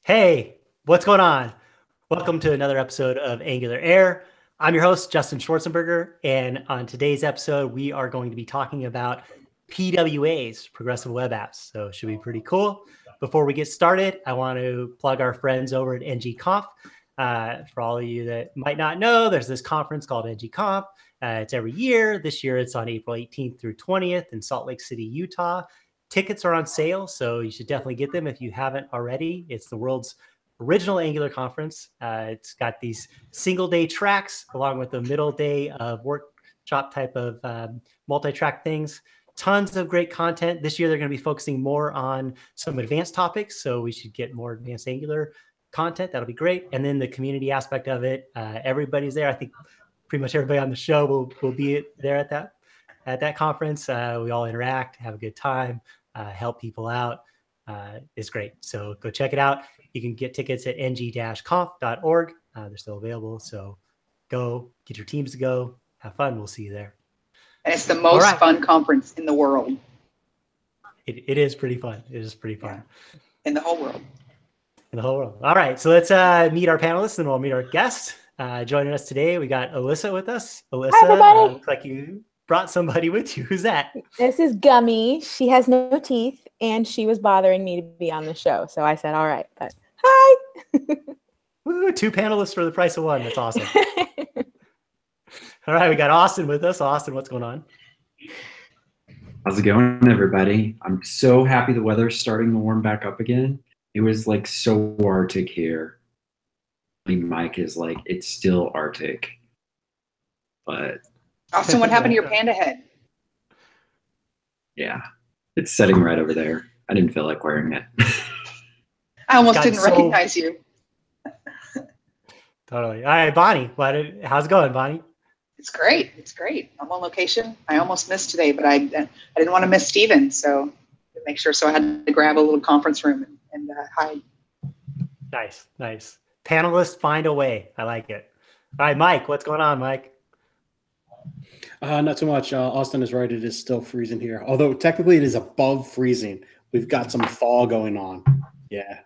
Hey, what's going on? Welcome to another episode of AngularAir. I'm your host, Justin Schwarzenberger, and on today's episode, we are going to be talking about PWAs, Progressive Web Apps. So it should be pretty cool. Before we get started, I want to plug our friends over at ngConf. For all of you that might not know, there's this conference called ngConf. It's every year. This year, it's on April 18th through 20th in Salt Lake City, Utah. Tickets are on sale, so you should definitely get them if you haven't already. It's the world's original Angular conference. It's got these single-day tracks along with the middle day of workshop type of multi-track things. Tons of great content. This year, they're going to be focusing more on some advanced topics, so we should get more advanced Angular content. That'll be great. And then the community aspect of it, everybody's there. I think pretty much everybody on the show will be there at that conference. We all interact, have a good time, help people out. It's great. So go check it out. You can get tickets at ng-conf.org. They're still available. So go get your teams to go. Have fun. We'll see you there. And it's the most fun conference in the world. It is pretty fun. It is pretty fun. Yeah. In the whole world. In the whole world. All right. So let's meet our panelists and we'll meet our guest. Joining us today, we got Alyssa with us. Alyssa, hi, everybody. Looks like you brought somebody with you. Who's that? This is Gummy. She has no teeth, and she was bothering me to be on the show. So I said, all right. But hi. Woo, 2 panelists for the price of 1. That's awesome. All right. We got Austin with us. Austin, what's going on? How's it going, everybody? I'm so happy the weather's starting to warm back up again. It was like so Arctic here. Mike is like, it's still Arctic. But Austin, what happened to your panda head? Yeah, it's sitting right over there. I didn't feel like wearing it. I almost didn't recognize you. Totally. All right, Bonnie, how's it going, Bonnie? It's great. It's great. I'm on location. I almost missed today, but I didn't want to miss Stephen, so to make sure. So I had to grab a little conference room and hide. Nice, nice. Panelists find a way. I like it. All right, Mike, what's going on, Mike? Not so much. Austin is right. It is still freezing here. Although technically it is above freezing. We've got some thaw going on. Yeah.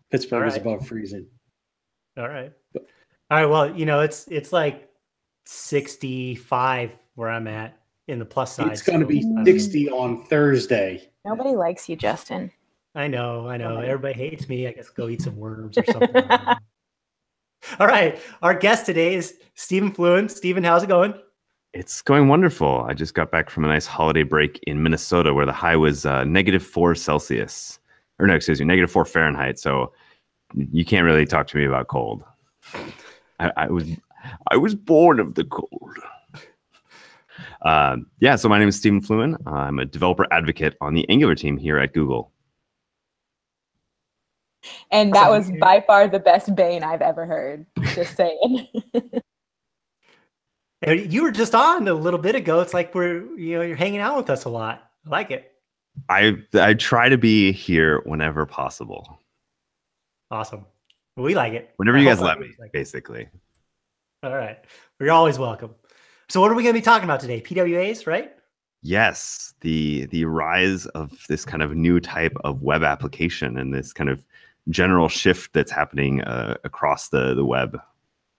Pittsburgh is above freezing. All right. All right. Well, it's like 65 where I'm at in the plus side. It's going to be 60 on Thursday. Nobody likes you, Justin. I know. Everybody hates me. I guess go eat some worms or something. All right. Our guest today is Stephen Fluin. Stephen, how's it going? It's going wonderful. I just got back from a nice holiday break in Minnesota where the high was -4 Celsius. Or no, excuse me, -4 Fahrenheit. So you can't really talk to me about cold. I was born of the cold. So my name is Stephen Fluin. I'm a developer advocate on the Angular team here at Google. And that was by far the best bane I've ever heard. Just saying. You were just on a little bit ago. It's like you're hanging out with us a lot. I like it. I try to be here whenever possible. Awesome. We like it. Whenever you guys let me, basically. All right. You're always welcome. So what are we going to be talking about today? PWAs, right? Yes. The rise of this kind of new type of web application and this kind of general shift that's happening across the web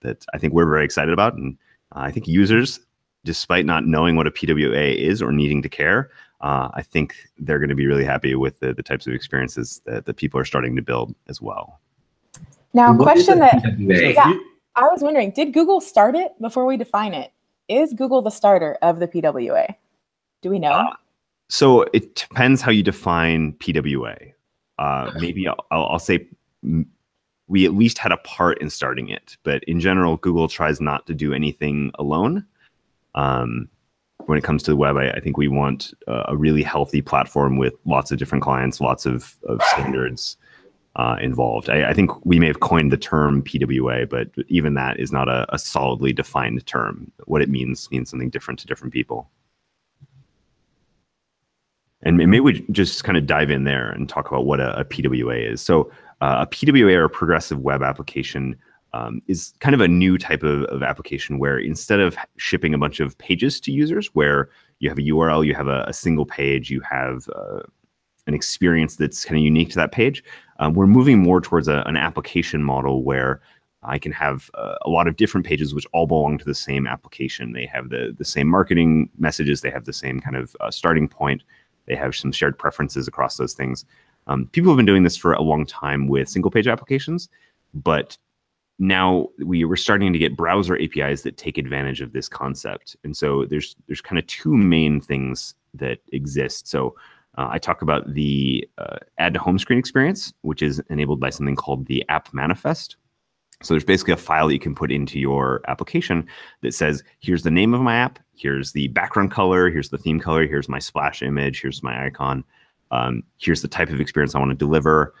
that I think we're very excited about. And I think users, despite not knowing what a PWA is or needing to care, I think they're going to be really happy with the types of experiences that people are starting to build as well. Now, question that I was wondering, did Google start it before we define it? Is Google the starter of the PWA? Do we know? So it depends how you define PWA. Maybe I'll say we at least had a part in starting it, but in general, Google tries not to do anything alone. When it comes to the web, I think we want a really healthy platform with lots of different clients, lots of standards involved. I think we may have coined the term PWA, but even that is not a solidly defined term. What it means something different to different people. And maybe we just kind of dive in there and talk about what a PWA is. So a PWA, or a progressive web application, is kind of a new type of application where instead of shipping a bunch of pages to users, where you have a URL, you have a single page, you have an experience that's kind of unique to that page, We're moving more towards an application model where I can have a lot of different pages which all belong to the same application. They have the same marketing messages. They have the same kind of starting point. They have some shared preferences across those things. People have been doing this for a long time with single page applications, but now we're starting to get browser APIs that take advantage of this concept. And so there's kind of two main things that exist. So I talk about the add to home screen experience, which is enabled by something called the app manifest. So there's basically a file that you can put into your application that says, here's the name of my app, here's the background color, here's the theme color, here's my splash image, here's my icon, here's the type of experience I want to deliver.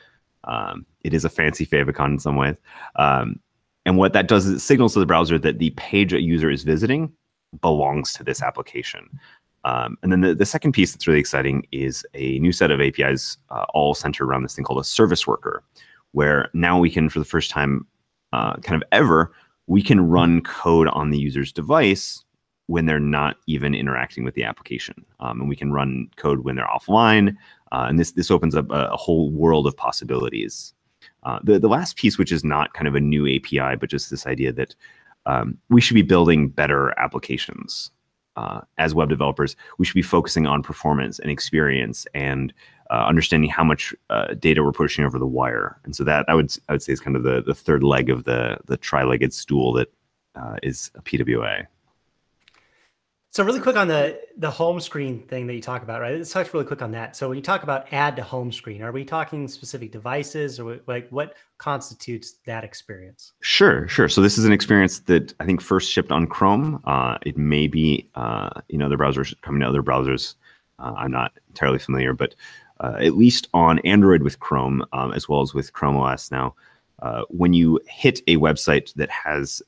It is a fancy favicon in some ways. And what that does is it signals to the browser that the page a user is visiting belongs to this application. And then the second piece that's really exciting is a new set of APIs all centered around this thing called a service worker, where now we can, for the first time, kind of ever, we can run code on the user's device when they're not even interacting with the application. And we can run code when they're offline. And this opens up a whole world of possibilities. The last piece, which is not kind of a new API, but just this idea that we should be building better applications. As web developers, we should be focusing on performance and experience and understanding how much data we're pushing over the wire. And so that I would say is kind of the third leg of the tri-legged stool that is a PWA. So really quick on the home screen thing that you talk about, right? Let's touch really quick on that. So when you talk about add to home screen, are we talking specific devices, or like what constitutes that experience? Sure. So this is an experience that I think first shipped on Chrome. It may be in other browsers, coming to other browsers. I'm not entirely familiar, but at least on Android with Chrome, as well as with Chrome OS now, when you hit a website that has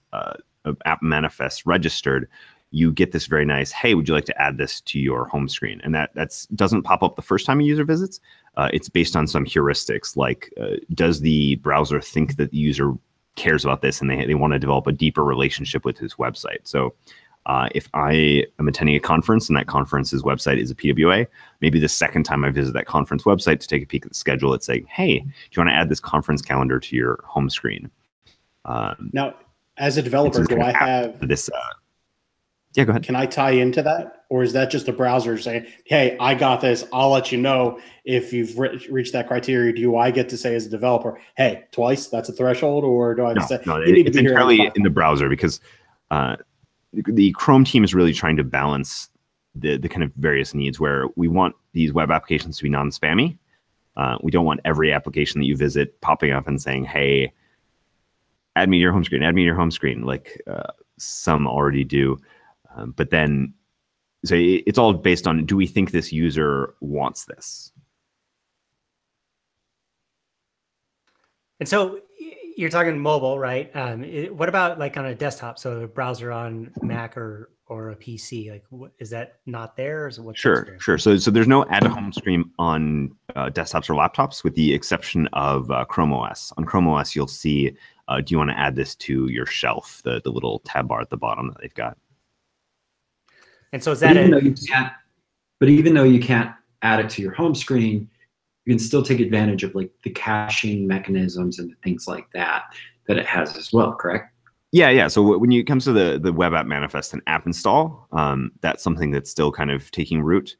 an app manifest registered, you get this very nice, hey, would you like to add this to your home screen? And that doesn't pop up the first time a user visits. It's based on some heuristics, like does the browser think that the user cares about this and they want to develop a deeper relationship with his website? So if I am attending a conference and that conference's website is a PWA, maybe the second time I visit that conference website to take a peek at the schedule, it's saying, hey, do you want to add this conference calendar to your home screen? Now, as a developer, do I have this? Yeah, go ahead. Can I tie into that? Or is that just the browser saying, hey, I got this. I'll let you know if you've reached that criteria. Do I get to say as a developer, hey, twice, that's a threshold? Or do I have to say, no, it's entirely in the browser, because the Chrome team is really trying to balance the kind of various needs, where we want these web applications to be non-spammy. We don't want every application that you visit popping up and saying, hey, add me to your home screen, add me to your home screen, like some already do. But then, so it's all based on, do we think this user wants this? And so you're talking mobile, right? What about like on a desktop? So a browser on Mac or a PC, like is that not there? Or is it what's Sure. So there's no add to home screen on desktops or laptops, with the exception of Chrome OS. On Chrome OS, you'll see, do you want to add this to your shelf, the little tab bar at the bottom that they've got. And so is that even though you can't add it to your home screen, you can still take advantage of like the caching mechanisms and things like that it has as well, correct? Yeah. So when it comes to the web app manifest and app install, that's something that's still kind of taking root.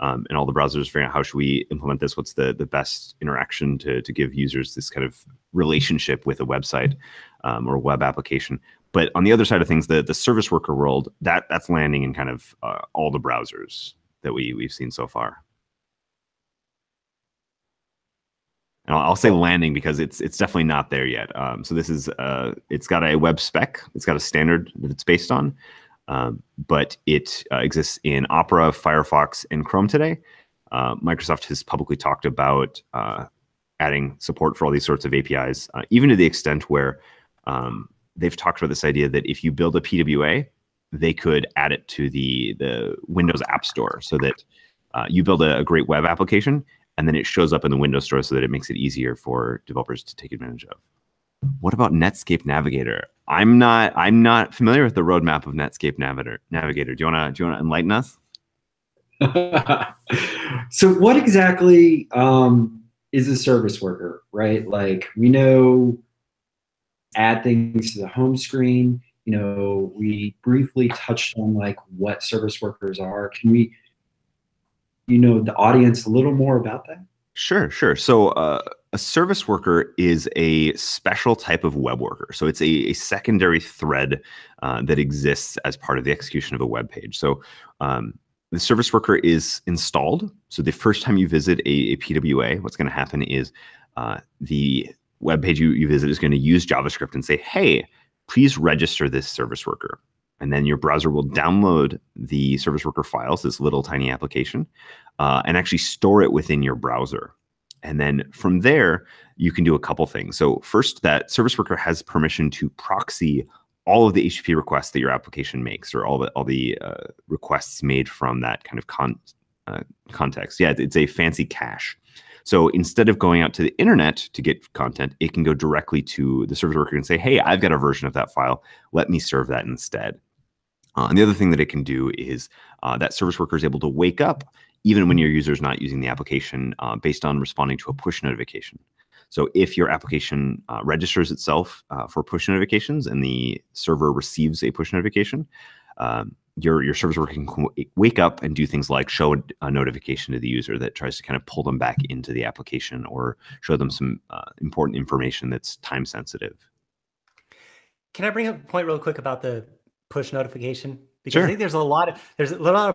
And all the browsers figuring out how should we implement this? What's the best interaction to give users this kind of relationship with a website or web application? But on the other side of things, the service worker world, that's landing in kind of all the browsers that we've seen so far. And I'll say landing because it's definitely not there yet. So this is it's got a web spec, it's got a standard that it's based on, but it exists in Opera, Firefox, and Chrome today. Microsoft has publicly talked about adding support for all these sorts of APIs, even to the extent where they've talked about this idea that if you build a PWA, they could add it to the Windows App Store, so that you build a great web application and then it shows up in the Windows Store, so that it makes it easier for developers to take advantage of. What about Netscape Navigator? I'm not familiar with the roadmap of Netscape Navigator. Do you want to enlighten us? So what exactly is a service worker, right? Like we know add things to the home screen. You know, we briefly touched on like what service workers are. Can we, you know, the audience a little more about that? Sure, sure. So a service worker is a special type of web worker. So it's a secondary thread that exists as part of the execution of a web page. So the service worker is installed. So the first time you visit a PWA, what's going to happen is the web page you visit is going to use JavaScript and say, hey, please register this service worker. And then your browser will download the service worker files, this little tiny application, and actually store it within your browser. And then from there, you can do a couple things. So first, that service worker has permission to proxy all of the HTTP requests that your application makes, or all the requests made from that kind of context. Yeah, it's a fancy cache. So instead of going out to the internet to get content, it can go directly to the service worker and say, hey, I've got a version of that file. Let me serve that instead. And the other thing that it can do is that service worker is able to wake up even when your user is not using the application based on responding to a push notification. So if your application registers itself for push notifications and the server receives a push notification, your service worker can wake up and do things like show a notification to the user that tries to kind of pull them back into the application or show them some important information that's time sensitive. Can I bring up a point real quick about the push notification? Because sure. I think there's a lot of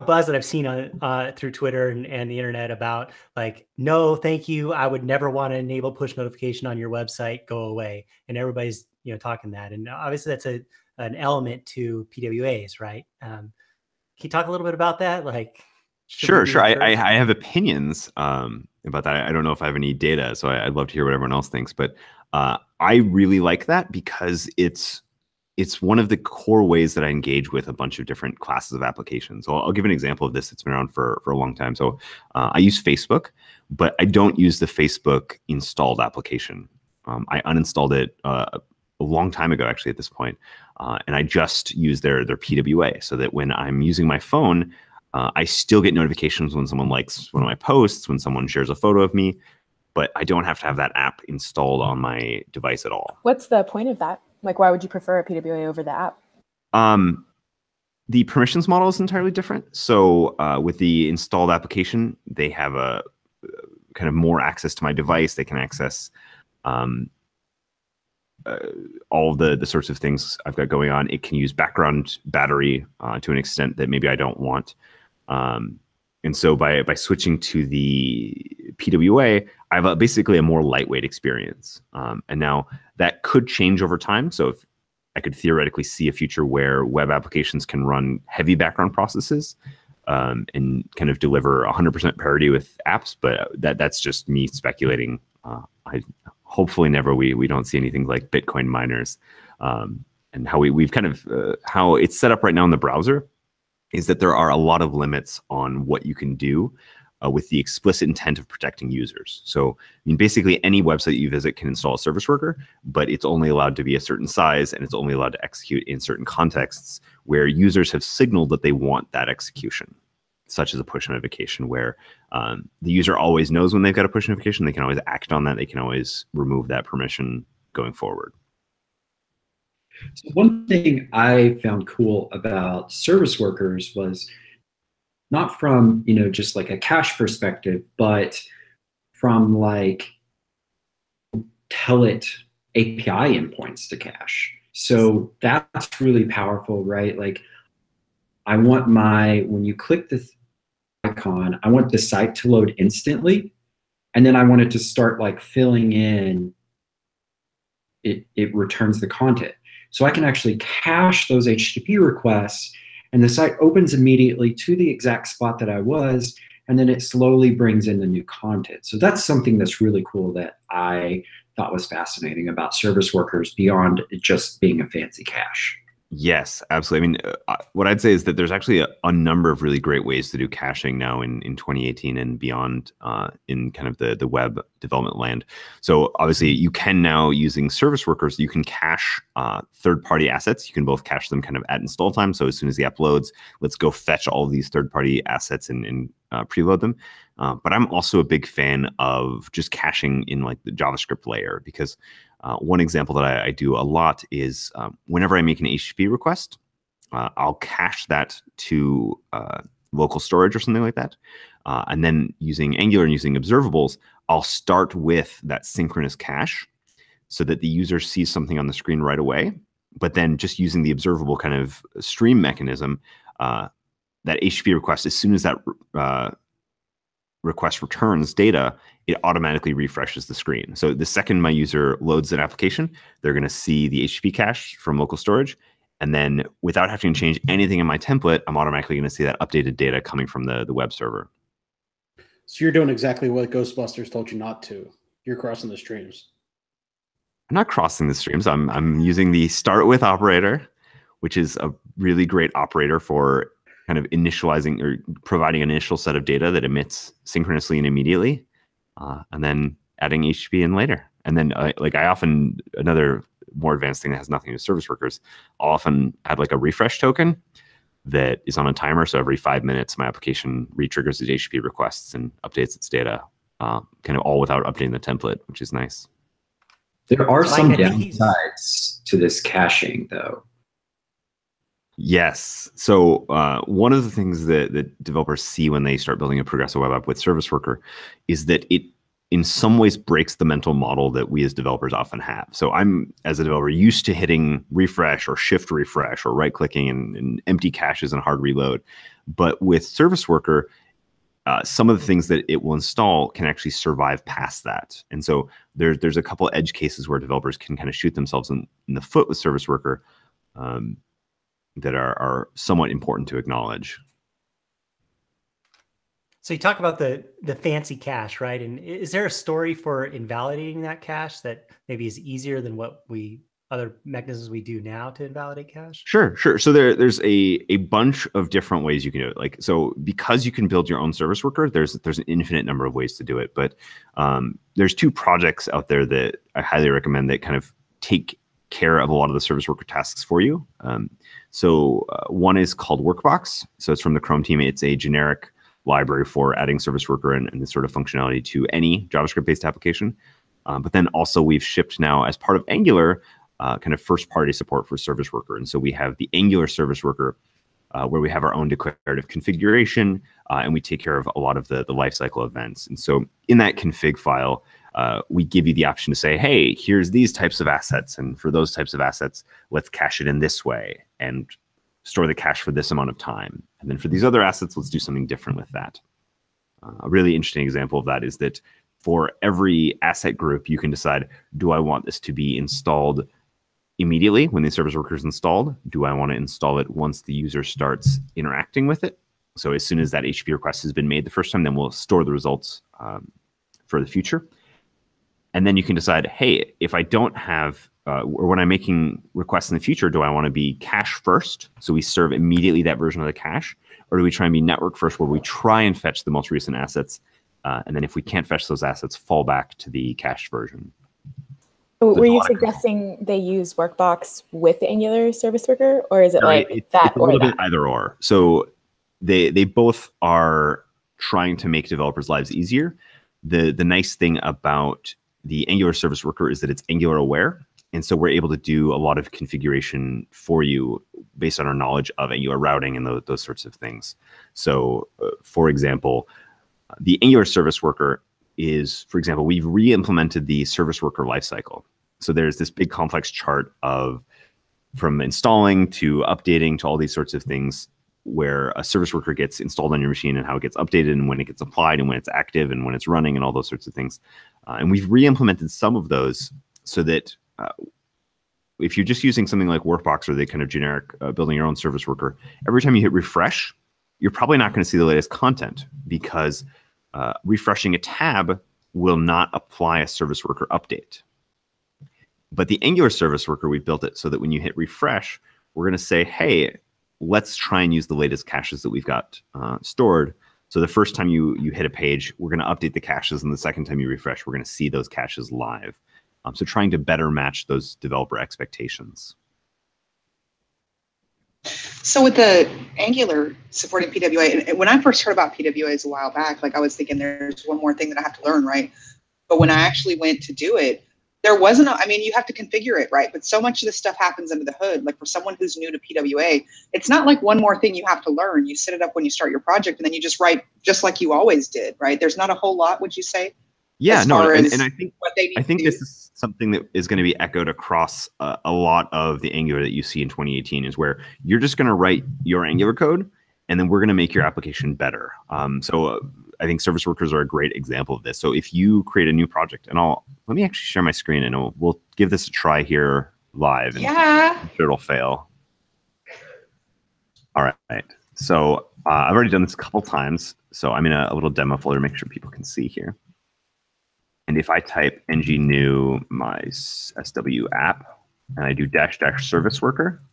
buzz that I've seen on through Twitter and the internet about like, no, thank you. I would never want to enable push notification on your website. Go away. And everybody's talking that. And obviously that's an element to PWAs, right? Can you talk a little bit about that? Like, sure. I have opinions about that. I don't know if I have any data, so I'd love to hear what everyone else thinks. But I really like that because it's one of the core ways that I engage with a bunch of different classes of applications. So I'll give an example of this. It's been around for a long time. So I use Facebook, but I don't use the Facebook installed application. I uninstalled it a long time ago, actually, at this point. And I just use their PWA so that when I'm using my phone, I still get notifications when someone likes one of my posts, when someone shares a photo of me, but I don't have to have that app installed on my device at all. What's the point of that? Like, why would you prefer a PWA over the app? The permissions model is entirely different. So with the installed application, they have a kind of more access to my device. They can access all the sorts of things I've got going on. It can use background battery to an extent that maybe I don't want. And so by switching to the PWA, I have basically a more lightweight experience. And now that could change over time. So if I could theoretically see a future where web applications can run heavy background processes and kind of deliver 100% parity with apps, but that's just me speculating. Hopefully never we don't see anything like Bitcoin miners. And how we've kind of how it's set up right now in the browser is that there are a lot of limits on what you can do with the explicit intent of protecting users. So, I mean, basically any website you visit can install a service worker, but it's only allowed to be a certain size and it's only allowed to execute in certain contexts where users have signaled that they want that execution, such as a push notification where the user always knows when they've got a push notification. They can always act on that. They can always remove that permission going forward. So one thing I found cool about service workers was not from, just like a cache perspective, but from like tell it API endpoints to cache. So that's really powerful, right? Like I want when you click this icon, I want the site to load instantly. And then I want it to start like filling in, it returns the content. So I can actually cache those HTTP requests and the site opens immediately to the exact spot that I was, and then it slowly brings in the new content. So that's something that's really cool that I thought was fascinating about service workers beyond just being a fancy cache. Yes, absolutely. I mean, what I'd say is that there's actually a number of really great ways to do caching now in 2018 and beyond in kind of the web development land. So obviously you can now, using service workers, you can cache third-party assets. You can both cache them kind of at install time. So as soon as the app loads, let's go fetch all of these third-party assets and preload them. But I'm also a big fan of just caching in like the JavaScript layer, because one example that I do a lot is whenever I make an HTTP request, I'll cache that to local storage or something like that. And then using Angular and using observables, I'll start with that synchronous cache so that the user sees something on the screen right away. But then just using the observable kind of stream mechanism, that HTTP request, as soon as that request returns data, it automatically refreshes the screen. So the second my user loads an application, they're going to see the HTTP cache from local storage. And then without having to change anything in my template, I'm automatically going to see that updated data coming from the web server. So you're doing exactly what Ghostbusters told you not to. You're crossing the streams. I'm not crossing the streams. I'm using the start with operator, which is a really great operator for kind of initializing or providing an initial set of data that emits synchronously and immediately, and then adding HTTP in later. And then I often, another more advanced thing that has nothing to do with service workers, I'll often add like a refresh token that is on a timer. So every 5 minutes, my application re-triggers its HTTP requests and updates its data, kind of all without updating the template, which is nice. There are some downsides to this caching, though. Yes. So one of the things that developers see when they start building a progressive web app with Service Worker is that it in some ways breaks the mental model that we as developers often have. So I'm, as a developer, used to hitting refresh or shift refresh or right-clicking and empty caches and hard reload. But with Service Worker, some of the things that it will install can actually survive past that. And so there's a couple edge cases where developers can kind of shoot themselves in the foot with Service Worker that are somewhat important to acknowledge. So you talk about the fancy cache, right? And is there a story for invalidating that cache that maybe is easier than what other mechanisms we do now to invalidate cache? Sure. So there's a bunch of different ways you can do it. Like, so because you can build your own service worker, there's an infinite number of ways to do it. But there's 2 projects out there that I highly recommend that kind of take care of a lot of the service worker tasks for you. So one is called Workbox. So it's from the Chrome team. It's a generic library for adding service worker and this sort of functionality to any JavaScript-based application. But then also we've shipped now as part of Angular kind of first-party support for service worker. And so we have the Angular service worker where we have our own declarative configuration and we take care of a lot of the lifecycle events. And so in that config file, we give you the option to say, hey, here's these types of assets. And for those types of assets, let's cache it in this way and store the cache for this amount of time. And then for these other assets, let's do something different with that. A really interesting example of that is that for every asset group, you can decide, do I want this to be installed immediately when the service worker is installed? Do I want to install it once the user starts interacting with it? So as soon as that HTTP request has been made the first time, then we'll store the results for the future. And then you can decide, hey, if I don't have, or when I'm making requests in the future, do I want to be cache first? So we serve immediately that version of the cache, or do we try and be network first, where we try and fetch the most recent assets? And then if we can't fetch those assets, fall back to the cached version. Were you suggesting they use Workbox with the Angular service worker, or is it it's a little bit either or? So they both are trying to make developers' lives easier. The nice thing about the Angular service worker is that it's Angular aware. And so we're able to do a lot of configuration for you based on our knowledge of Angular routing and those sorts of things. So for example, the Angular service worker is, for example, we've re-implemented the service worker lifecycle. So there's this big complex chart of from installing to updating to all these sorts of things where a service worker gets installed on your machine and how it gets updated and when it gets applied and when it's active and when it's running and all those sorts of things. And we've re-implemented some of those so that if you're just using something like Workbox or the kind of generic building your own service worker, every time you hit refresh, you're probably not going to see the latest content because refreshing a tab will not apply a service worker update. But the Angular service worker, we built it so that when you hit refresh, we're going to say, hey, let's try and use the latest caches that we've got stored. So the first time you hit a page, we're going to update the caches, and the second time you refresh, we're going to see those caches live. So trying to better match those developer expectations. So with the Angular supporting PWA, and when I first heard about PWAs a while back, like I was thinking there's one more thing that I have to learn, right? But when I actually went to do it, there wasn't, I mean, you have to configure it, right? But so much of this stuff happens under the hood. Like for someone who's new to PWA, it's not like one more thing you have to learn. You set it up when you start your project and then you just write just like you always did, right? There's not a whole lot, would you say? Yeah, no, and I think what they need I think to do. this is something that is going to be echoed across a lot of the Angular that you see in 2018 is where you're just going to write your Angular code and then we're going to make your application better. I think service workers are a great example of this. So if you create a new project, and let me actually share my screen and we'll give this a try here live. And I'm sure it'll fail. All right. So I've already done this a couple times. So I'm in a little demo folder, make sure people can see here. And if I type ng new my SW app and I do -- service worker,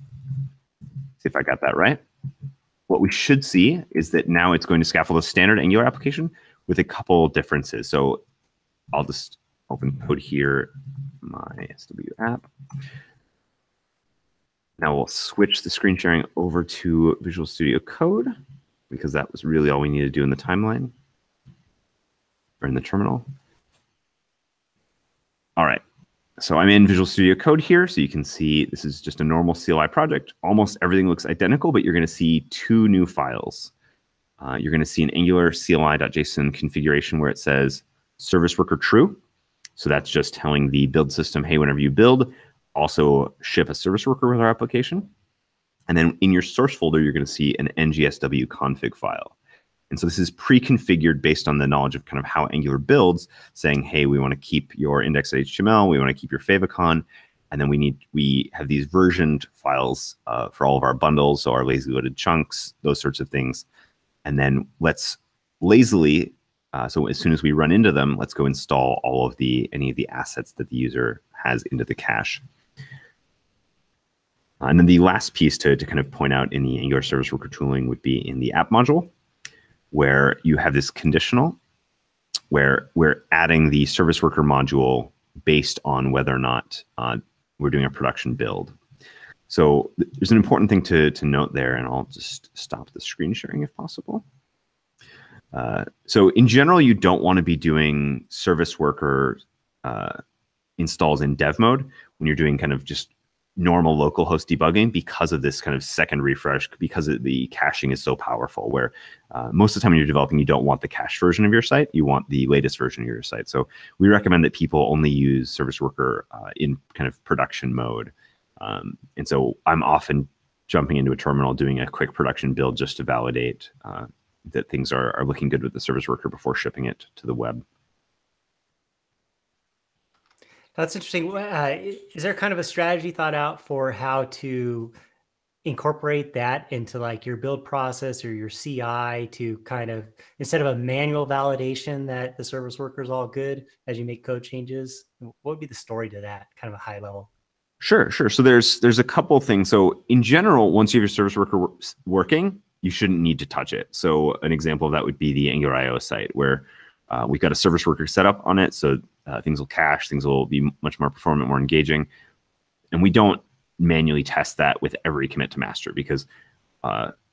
see if I got that right. What we should see is that now it's going to scaffold a standard Angular application with a couple differences. So I'll just open code here, my SW app. Now we'll switch the screen sharing over to Visual Studio Code because that was really all we need to do in the timeline or in the terminal. All right, so I'm in Visual Studio Code here, so you can see this is just a normal CLI project. Almost everything looks identical, but you're going to see two new files. You're going to see an Angular CLI.json configuration where it says service worker true. So that's just telling the build system, hey, whenever you build, also ship a service worker with our application. And then in your source folder, you're going to see an ngsw config file. And so this is pre-configured based on the knowledge of kind of how Angular builds, saying, hey, we want to keep your index.html, we want to keep your favicon, and then we have these versioned files for all of our bundles, so our lazy loaded chunks, those sorts of things. And then let's lazily, so as soon as we run into them, let's go install all of any of the assets that the user has into the cache. And then the last piece to kind of point out in the Angular service worker tooling would be in the app module, where you have this conditional where we're adding the service worker module based on whether or not we're doing a production build. So there's an important thing to note there, and I'll just stop the screen sharing if possible. So in general, you don't want to be doing service worker installs in dev mode when you're doing kind of just normal localhost debugging because of this kind of second refresh, because the caching is so powerful, where most of the time when you're developing, you don't want the cached version of your site, you want the latest version of your site. So we recommend that people only use service worker in kind of production mode. And so I'm often jumping into a terminal, doing a quick production build just to validate that things are looking good with the service worker before shipping it to the web. That's interesting. Is there kind of a strategy thought out for how to incorporate that into like your build process or your CI to kind of, instead of a manual validation that the service worker is all good as you make code changes? What would be the story to that, kind of a high level? Sure. So there's a couple things. So in general, once you have your service worker working, you shouldn't need to touch it. So an example of that would be the AngularIO site, where we've got a service worker set up on it. So things will cache, things will be much more performant, more engaging. And we don't manually test that with every commit to master because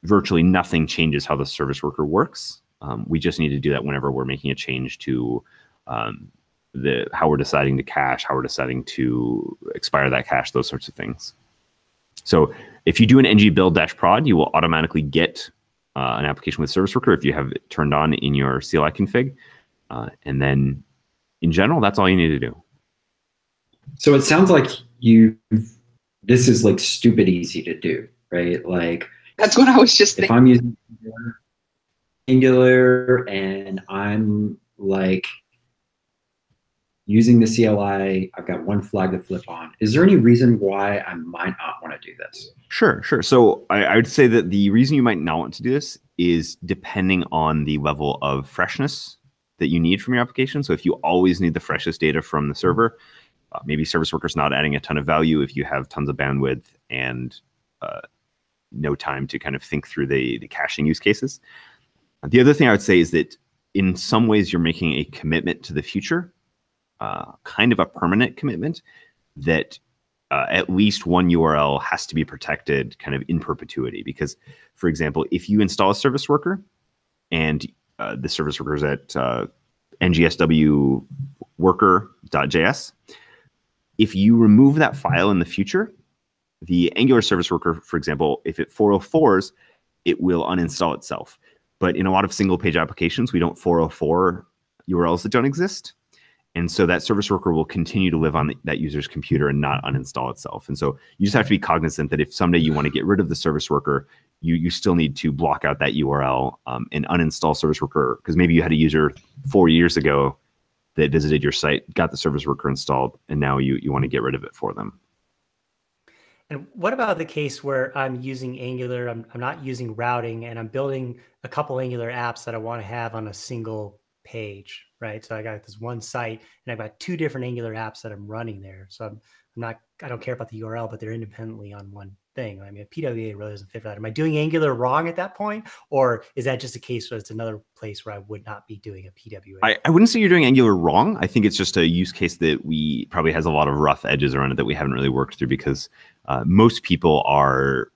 virtually nothing changes how the service worker works. We just need to do that whenever we're making a change to how we're deciding to cache, how we're deciding to expire that cache, those sorts of things. So if you do an ng build -prod, you will automatically get an application with service worker if you have it turned on in your CLI config. And then in general, that's all you need to do. So it sounds like this is like stupid easy to do, right? Like that's what I was just thinking. If I'm using Angular and I'm like using the CLI, I've got one flag to flip on. Is there any reason why I might not want to do this? Sure. So I would say that the reason you might not want to do this is depending on the level of freshness that you need from your application. So if you always need the freshest data from the server, maybe service worker's not adding a ton of value if you have tons of bandwidth and no time to kind of think through the caching use cases. The other thing I would say is that in some ways you're making a commitment to the future, kind of a permanent commitment that at least one URL has to be protected kind of in perpetuity. Because, for example, if you install a service worker and the service worker is at ngsw worker.js, if you remove that file in the future, the Angular service worker, for example, if it 404s, it will uninstall itself. But in a lot of single page applications, we don't 404 URLs that don't exist. And so that service worker will continue to live on that user's computer and not uninstall itself. And so you just have to be cognizant that if someday you want to get rid of the service worker, you still need to block out that URL and uninstall service worker, because maybe you had a user 4 years ago that visited your site, got the service worker installed, and now you want to get rid of it for them. And what about the case where I'm using Angular, I'm not using routing, and I'm building a couple Angular apps that I want to have on a single page, right? So I got this one site and I've got two different Angular apps that I'm running there. So I don't care about the URL, but they're independently on one thing. I mean, PWA really doesn't fit for that. Am I doing Angular wrong at that point? Or is that just a case where it's another place where I would not be doing a PWA? I wouldn't say you're doing Angular wrong. I think it's just a use case that we probably has a lot of rough edges around it that we haven't really worked through, because most people are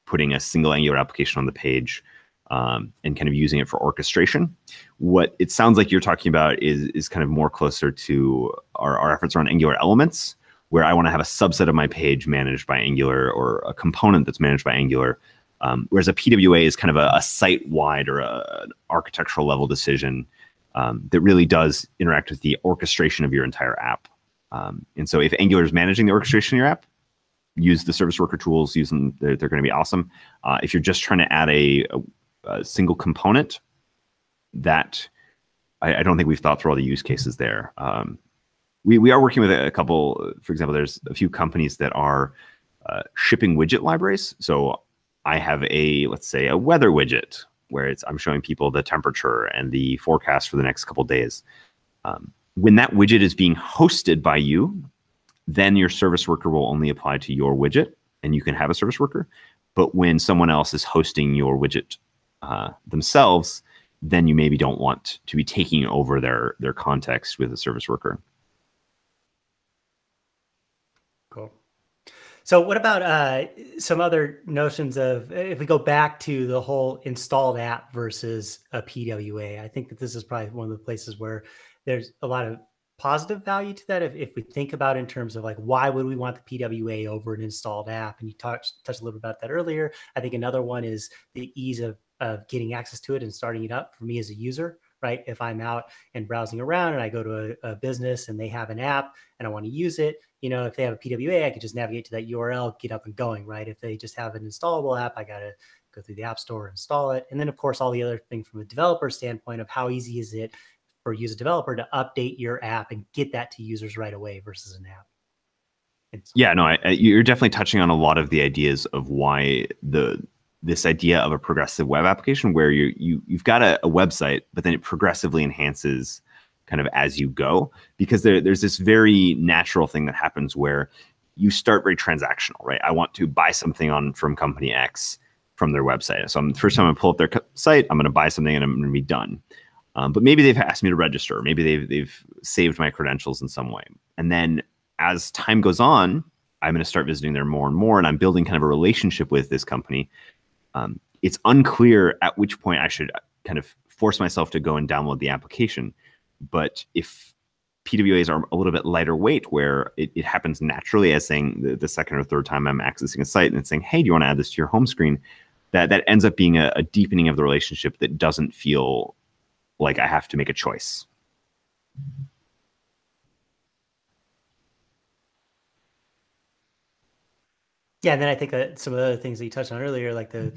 putting a single Angular application on the page and kind of using it for orchestration. What it sounds like you're talking about is kind of more closer to our efforts around Angular elements, where I want to have a subset of my page managed by Angular or a component that's managed by Angular. Whereas a PWA is kind of a site-wide or an architectural level decision that really does interact with the orchestration of your entire app. And so if Angular is managing the orchestration of your app, use the service worker tools, use them, they're going to be awesome. If you're just trying to add a single component, that I don't think we've thought through all the use cases there. We are working with a couple, for example, there's a few companies that are shipping widget libraries. So I have let's say a weather widget where I'm showing people the temperature and the forecast for the next couple of days. When that widget is being hosted by you, then your service worker will only apply to your widget and you can have a service worker. But when someone else is hosting your widget themselves, then you maybe don't want to be taking over their context with a service worker. Cool. So what about some other notions of, if we go back to the whole installed app versus a PWA? I think that this is probably one of the places where there's a lot of positive value to that. If we think about in terms of like, why would we want the PWA over an installed app? And you touched a little about that earlier. I think another one is the ease of getting access to it and starting it up for me as a user, right? If I'm out and browsing around and I go to a business and they have an app and I want to use it, if they have a PWA, I could just navigate to that URL, get up and going, right? If they just have an installable app, I got to go through the app store, install it. And then of course, all the other things from a developer standpoint of how easy is it for you as a developer to update your app and get that to users right away versus an app. Yeah, no, you're definitely touching on a lot of the ideas of why this idea of a progressive web application, where you've got a website, but then it progressively enhances kind of as you go, because there's this very natural thing that happens where you start very transactional, right? I want to buy something from company X from their website. So the first time I pull up their site, I'm going to buy something and I'm going to be done. But maybe they've asked me to register. Maybe they've saved my credentials in some way. And then as time goes on, I'm going to start visiting there more and more, and I'm building kind of a relationship with this company. It's unclear at which point I should kind of force myself to go and download the application. But if PWAs are a little bit lighter weight, where it happens naturally as saying the second or third time I'm accessing a site and it's saying, hey, do you want to add this to your home screen? That ends up being a deepening of the relationship that doesn't feel like I have to make a choice. Yeah, and then I think that some of the other things that you touched on earlier, like the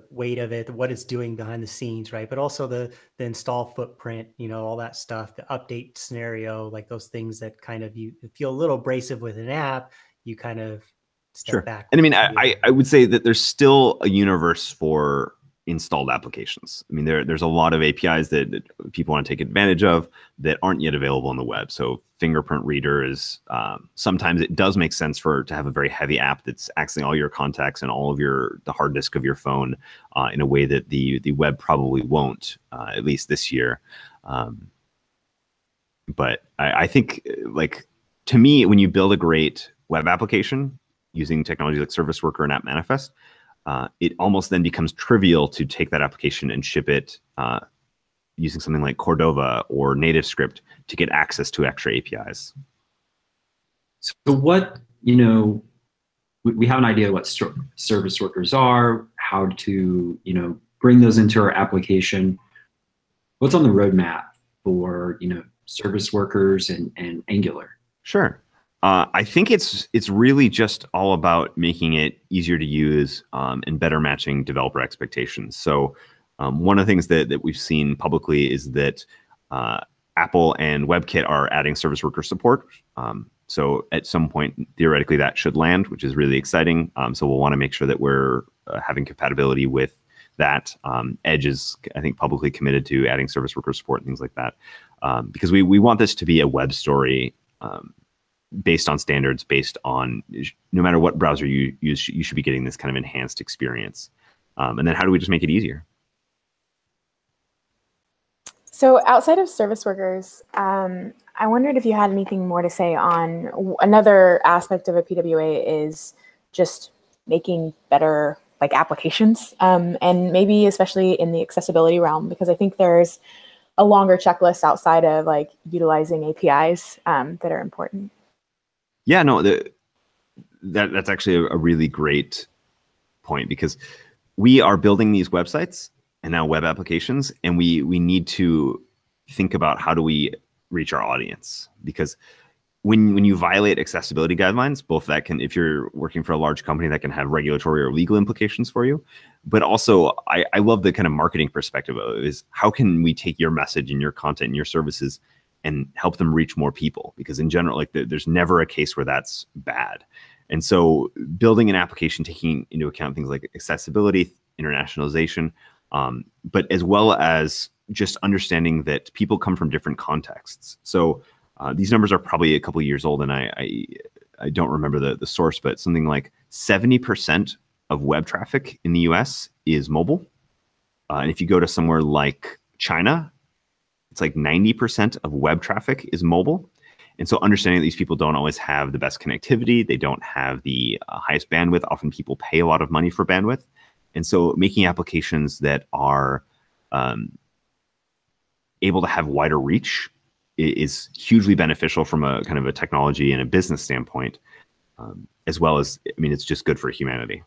weight of it, what it's doing behind the scenes, right? But also the install footprint, all that stuff, the update scenario, like those things that kind of you feel a little abrasive with an app, you kind of step back. And I mean, I would say that there's still a universe for installed applications. I mean, there's a lot of APIs that people want to take advantage of that aren't yet available on the web. So fingerprint reader is sometimes it does make sense to have a very heavy app that's accessing all your contacts and all of the hard disk of your phone in a way that the web probably won't, at least this year. But I think, like, to me, when you build a great web application using technology like Service Worker and App Manifest, it almost then becomes trivial to take that application and ship it using something like Cordova or NativeScript to get access to extra APIs. So what, you know, we have an idea what service workers are, how to, you know, bring those into our application. What's on the roadmap for, you know, service workers and Angular? Sure. I think it's really just all about making it easier to use and better matching developer expectations. So one of the things that we've seen publicly is that Apple and WebKit are adding service worker support. So at some point, theoretically, that should land, which is really exciting. So we'll want to make sure that we're having compatibility with that. Edge is, I think, publicly committed to adding service worker support and things like that. Because we want this to be a web story based on standards, based on no matter what browser you use, you should be getting this kind of enhanced experience. And then how do we just make it easier? So outside of service workers, I wondered if you had anything more to say on another aspect of a PWA is just making better like applications, and maybe especially in the accessibility realm, because I think there's a longer checklist outside of like utilizing APIs that are important. Yeah, no, that's actually a really great point, because we are building these websites and now web applications, and we need to think about how do we reach our audience, because when you violate accessibility guidelines, both that can, if you're working for a large company, that can have regulatory or legal implications for you. But also, I love the kind of marketing perspective of it, is how can we take your message and your content and your services and help them reach more people? Because in general, like there's never a case where that's bad. And so building an application taking into account things like accessibility, internationalization, but as well as just understanding that people come from different contexts. So these numbers are probably a couple of years old, and I don't remember the source, but something like 70% of web traffic in the US is mobile. And if you go to somewhere like China, it's like 90% of web traffic is mobile. And so understanding that these people don't always have the best connectivity, they don't have the highest bandwidth. Often people pay a lot of money for bandwidth. And so making applications that are able to have wider reach is hugely beneficial from a kind of a technology and a business standpoint, as well as, I mean, it's just good for humanity.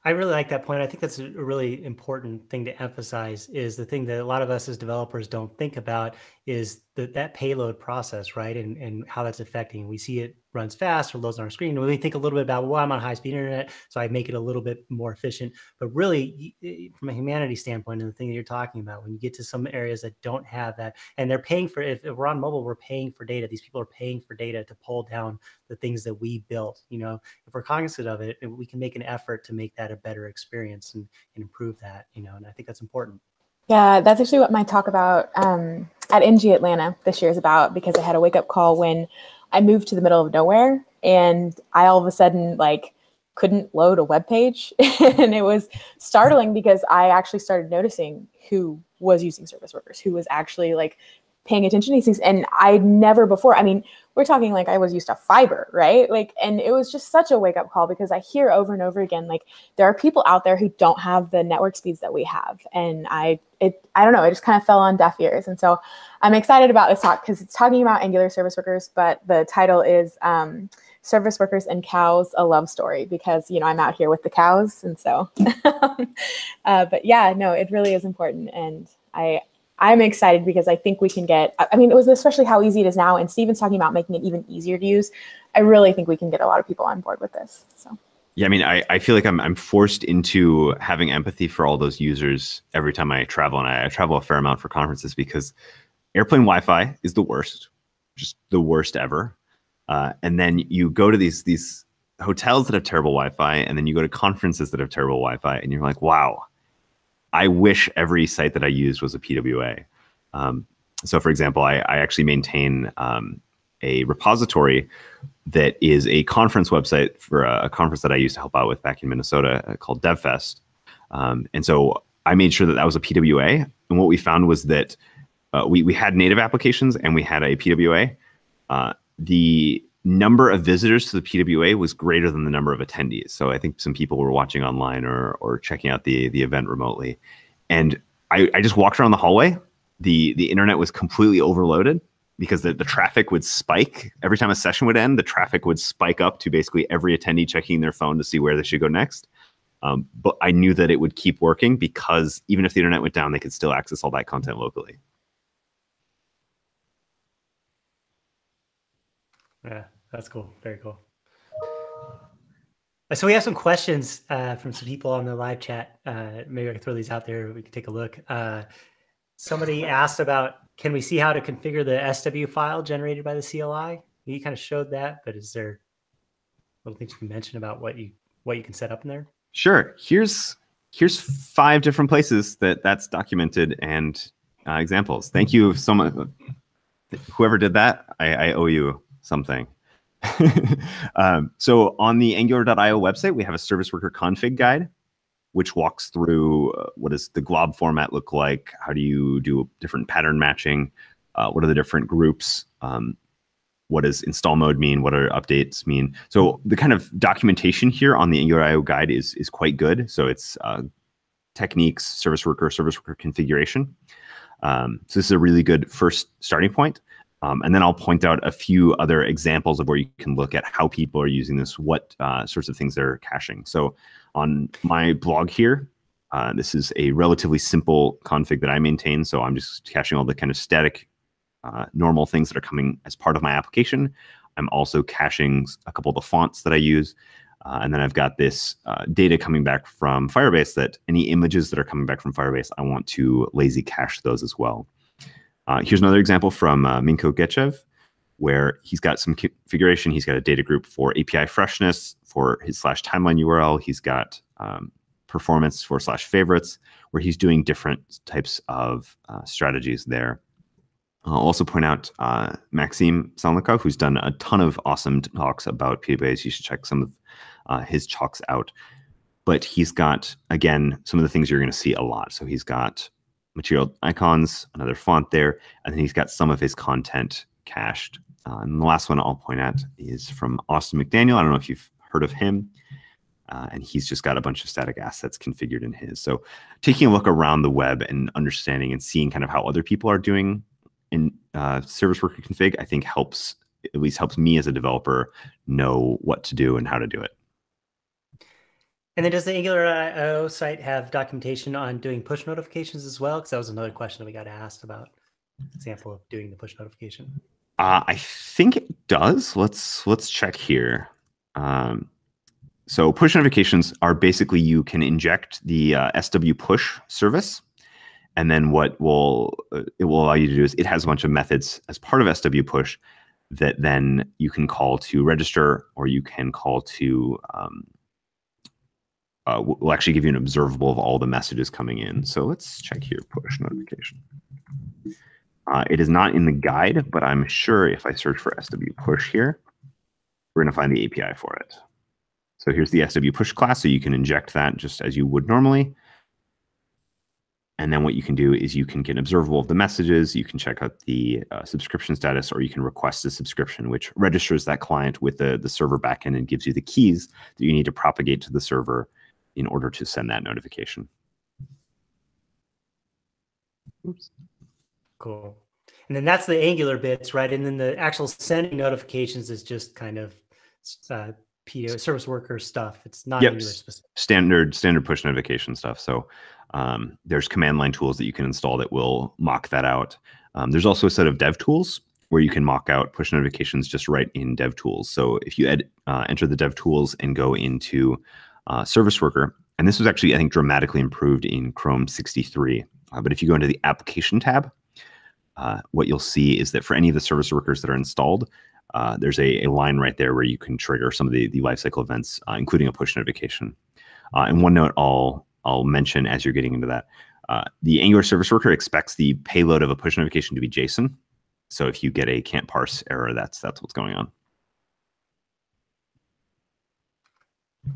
I really like that point. I think that's a really important thing to emphasize, is the thing that a lot of us as developers don't think about is that payload process, right? And how that's affecting. We see it runs fast or loads on our screen. And we think a little bit about, well, I'm on high speed internet, so I make it a little bit more efficient. But really, from a humanity standpoint, and the thing that you're talking about, when you get to some areas that don't have that, and they're paying for, if we're on mobile, we're paying for data. These people are paying for data to pull down the things that we built. You know, if we're cognizant of it, we can make an effort to make that a better experience and improve that, you know, and I think that's important. Yeah, that's actually what my talk about at NG Atlanta this year is about, because I had a wake up call when I moved to the middle of nowhere and I all of a sudden like couldn't load a web page. And it was startling because I actually started noticing who was using service workers, who was actually like paying attention to these things. And I never before, I mean, we're talking like I was used to fiber, right? Like, and it was just such a wake up call, because I hear over and over again, like there are people out there who don't have the network speeds that we have. And I don't know, it just kind of fell on deaf ears. And so I'm excited about this talk because it's talking about Angular service workers, but the title is Service Workers and Cows, a Love Story, because, you know, I'm out here with the cows. And so, but yeah, no, it really is important. And I'm excited because I think we can get, I mean, it was especially how easy it is now. And Stephen's talking about making it even easier to use. I really think we can get a lot of people on board with this. So. Yeah, I mean, I feel like I'm forced into having empathy for all those users every time I travel. And I travel a fair amount for conferences because airplane Wi-Fi is the worst, just the worst ever. And then you go to these hotels that have terrible Wi-Fi, and then you go to conferences that have terrible Wi-Fi, and you're like, wow, I wish every site that I used was a PWA. So for example, I actually maintain a repository that is a conference website for a conference that I used to help out with back in Minnesota called DevFest. And so I made sure that that was a PWA. And what we found was that we had native applications and we had a PWA. The number of visitors to the PWA was greater than the number of attendees. So I think some people were watching online or checking out the event remotely. And I just walked around the hallway. The internet was completely overloaded because the traffic would spike. Every time a session would end, the traffic would spike up to basically every attendee checking their phone to see where they should go next. But I knew that it would keep working because even if the internet went down, they could still access all that content locally. Yeah, that's cool. Very cool. So we have some questions from some people on the live chat. Maybe I can throw these out there. We can take a look. Somebody asked about, can we see how to configure the SW file generated by the CLI? You kind of showed that, but is there little things you can mention about what you can set up in there? Sure. Here's 5 different places that's documented and examples. Thank you so much. Whoever did that, I owe you something. So on the Angular.io website, we have a service worker config guide, which walks through what does the glob format look like? How do you do different pattern matching? What are the different groups? What does install mode mean? What are updates mean? So the kind of documentation here on the Angular.io guide is quite good. So it's techniques, service worker configuration. So this is a really good first starting point. And then I'll point out a few other examples of where you can look at how people are using this, what sorts of things they're caching. So on my blog here, this is a relatively simple config that I maintain. So I'm just caching all the kind of static normal things that are coming as part of my application. I'm also caching a couple of the fonts that I use. And then I've got this data coming back from Firebase that any images that are coming back from Firebase, I want to lazy cache those as well. Here's another example from Minko Getchev, where he's got some configuration. He's got a data group for API freshness for his /timeline URL. He's got performance for /favorites, where he's doing different types of strategies there. I'll also point out Maxim Salnikov, who's done a ton of awesome talks about PWAs. You should check some of his talks out. But he's got, again, some of the things you're going to see a lot. So he's got material icons, another font there, and then he's got some of his content cached. And the last one I'll point out is from Austin McDaniel. I don't know if you've heard of him. And he's just got a bunch of static assets configured in his. So taking a look around the web and understanding and seeing kind of how other people are doing in service worker config, I think helps me as a developer know what to do and how to do it. And then does the AngularIO site have documentation on doing push notifications as well? Because that was another question that we got asked about. Example of doing the push notification. I think it does. Let's check here. So push notifications are basically you can inject the SW push service. And then what it will allow you to do is it has a bunch of methods as part of SW push that then you can call to register, or you can call to will actually give you an observable of all the messages coming in. So let's check here, push notification. It is not in the guide, but I'm sure if I search for SW push here, we're going to find the API for it. So here's the SW push class, so you can inject that just as you would normally. And then what you can do is you can get an observable of the messages, you can check out the subscription status, or you can request a subscription, which registers that client with the server backend and gives you the keys that you need to propagate to the server in order to send that notification. Oops. Cool. And then that's the Angular bits, right? And then the actual sending notifications is just kind of PO service worker stuff. It's not Angular specific. Standard push notification stuff. So there's command line tools that you can install that will mock that out. There's also a set of dev tools where you can mock out push notifications just right in dev tools. So if you enter the dev tools and go into service worker, and this was actually, I think, dramatically improved in Chrome 63. But if you go into the application tab, what you'll see is that for any of the service workers that are installed, there's a line right there where you can trigger some of the lifecycle events, including a push notification. And one note I'll mention as you're getting into that, the Angular service worker expects the payload of a push notification to be JSON. So if you get a can't parse error, that's what's going on.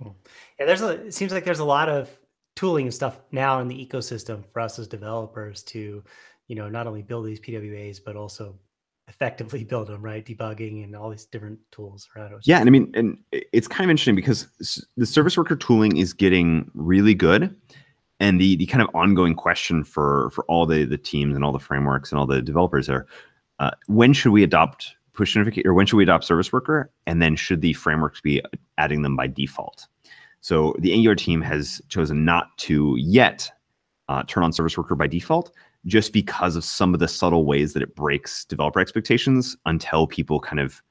Cool. Yeah, it seems like there's a lot of tooling and stuff now in the ecosystem for us as developers to, not only build these PWAs, but also effectively build them, right? Debugging and all these different tools around it. Yeah, and I mean, and it's kind of interesting because the service worker tooling is getting really good, and the kind of ongoing question for all the teams and all the frameworks and all the developers are, when should we adopt push notification, or when should we adopt service worker, and then should the frameworks be adding them by default? So the Angular team has chosen not to yet turn on service worker by default, just because of some of the subtle ways that it breaks developer expectations until people kind of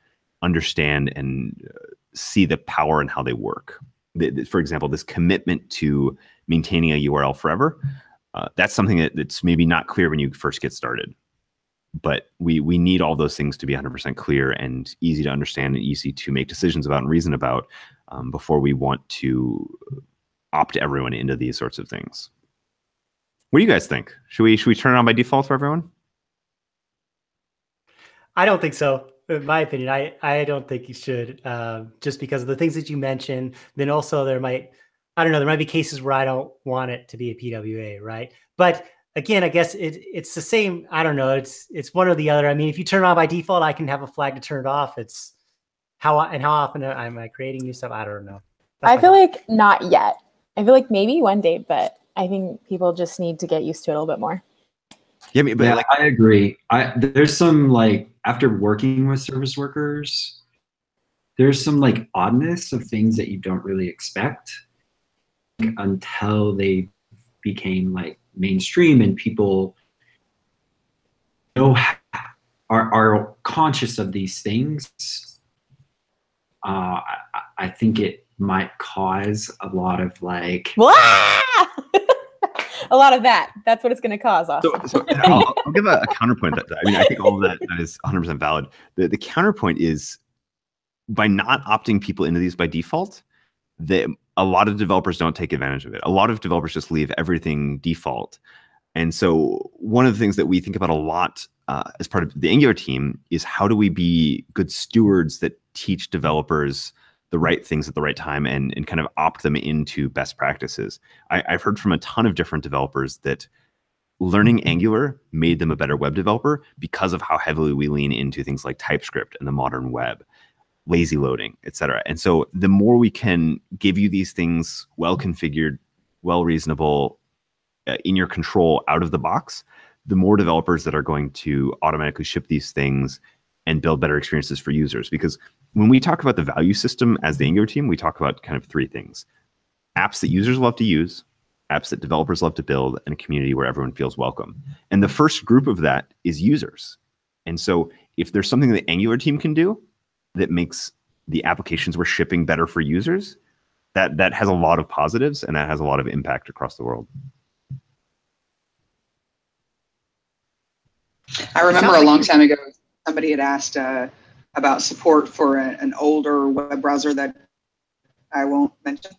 understand and see the power and how they work. For example, this commitment to maintaining a URL forever, that's something that's maybe not clear when you first get started. But we need all those things to be 100% clear and easy to understand and easy to make decisions about and reason about before we want to opt everyone into these sorts of things. What do you guys think? Should we turn it on by default for everyone? I don't think so. In my opinion, I don't think you should, just because of the things that you mentioned. Then also there might be cases where I don't want it to be a PWA, right? But again, I guess it's the same. I don't know. It's one or the other. I mean, if you turn it on by default, I can have a flag to turn it off. It's how often am I creating new stuff? I don't know. I feel like not yet. I feel like maybe one day, but I think people just need to get used to it a little bit more. Yeah, but I agree. There's some, like, after working with service workers, there's some like oddness of things that you don't really expect until they became like mainstream and people are conscious of these things. I think it might cause a lot of like a lot of that. That's what it's going to cause. Austin. So I'll give a counterpoint. I mean, I think all of that is 100% valid. The counterpoint is, by not opting people into these by default, a lot of developers don't take advantage of it. A lot of developers just leave everything default. And so one of the things that we think about a lot as part of the Angular team is, how do we be good stewards that teach developers the right things at the right time and kind of opt them into best practices. I've heard from a ton of different developers that learning Angular made them a better web developer because of how heavily we lean into things like TypeScript and the modern web, lazy loading, et cetera. And so the more we can give you these things well configured, well reasonable, in your control out of the box, the more developers that are going to automatically ship these things and build better experiences for users. Because when we talk about the value system as the Angular team, we talk about kind of three things: apps that users love to use, apps that developers love to build, and a community where everyone feels welcome. And the first group of that is users. And so if there's something the Angular team can do that makes the applications we're shipping better for users, that has a lot of positives and that has a lot of impact across the world. I remember a long time ago, somebody had asked about support for an older web browser that I won't mention.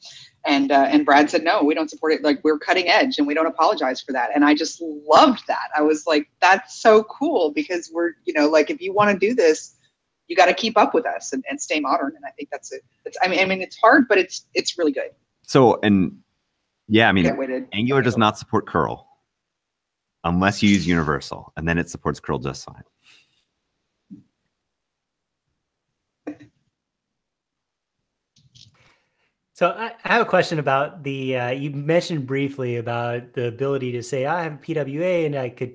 And Brad said, no, we don't support it. Like, we're cutting edge and we don't apologize for that. And I just loved that. I was like, that's so cool, because we're, like, if you want to do this, you got to keep up with us and stay modern. And I think that's it. I mean, it's hard, but it's really good. So, and yeah, I mean, Angular does not support curl unless you use universal, and then it supports curl just fine. So I have a question about the, you mentioned briefly about the ability to say, I have a PWA and I could,